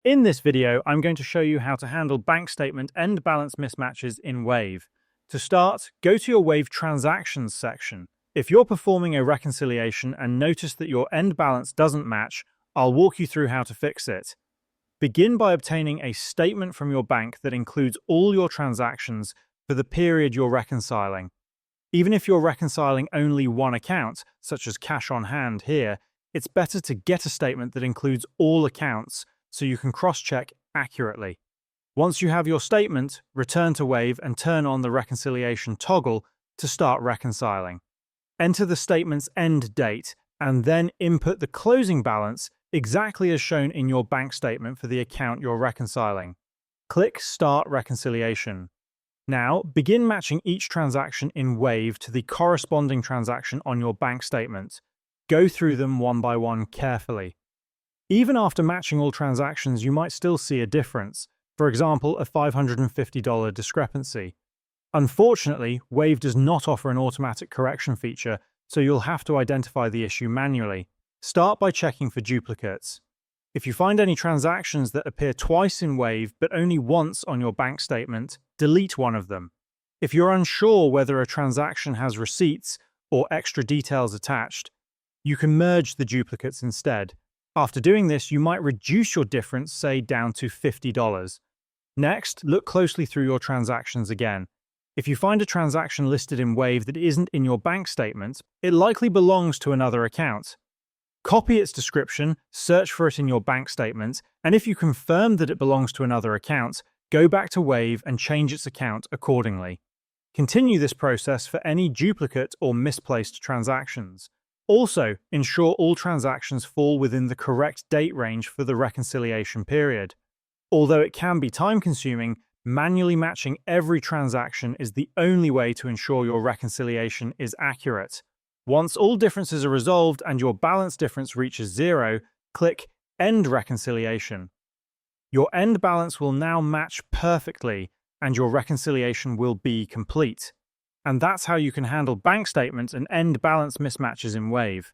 In this video, I'm going to show you how to handle bank statement end balance mismatches in Wave. To start, go to your Wave Transactions section. If you're performing a reconciliation and notice that your end balance doesn't match, I'll walk you through how to fix it. Begin by obtaining a statement from your bank that includes all your transactions for the period you're reconciling. Even if you're reconciling only one account, such as cash on hand here, it's better to get a statement that includes all accounts so you can cross-check accurately. Once you have your statement, return to Wave and turn on the reconciliation toggle to start reconciling. Enter the statement's end date and then input the closing balance exactly as shown in your bank statement for the account you're reconciling. Click Start Reconciliation. Now, begin matching each transaction in Wave to the corresponding transaction on your bank statement. Go through them one by one carefully. Even after matching all transactions, you might still see a difference, for example, a $550 discrepancy. Unfortunately, Wave does not offer an automatic correction feature, so you'll have to identify the issue manually. Start by checking for duplicates. If you find any transactions that appear twice in Wave but only once on your bank statement, delete one of them. If you're unsure whether a transaction has receipts or extra details attached, you can merge the duplicates instead. After doing this, you might reduce your difference, say, down to $50. Next, look closely through your transactions again. If you find a transaction listed in Wave that isn't in your bank statement, it likely belongs to another account. Copy its description, search for it in your bank statement, and if you confirm that it belongs to another account, go back to Wave and change its account accordingly. Continue this process for any duplicate or misplaced transactions. Also, ensure all transactions fall within the correct date range for the reconciliation period. Although it can be time-consuming, manually matching every transaction is the only way to ensure your reconciliation is accurate. Once all differences are resolved and your balance difference reaches zero, click End Reconciliation. Your end balance will now match perfectly, and your reconciliation will be complete. And that's how you can handle bank statements and end balance mismatches in Wave.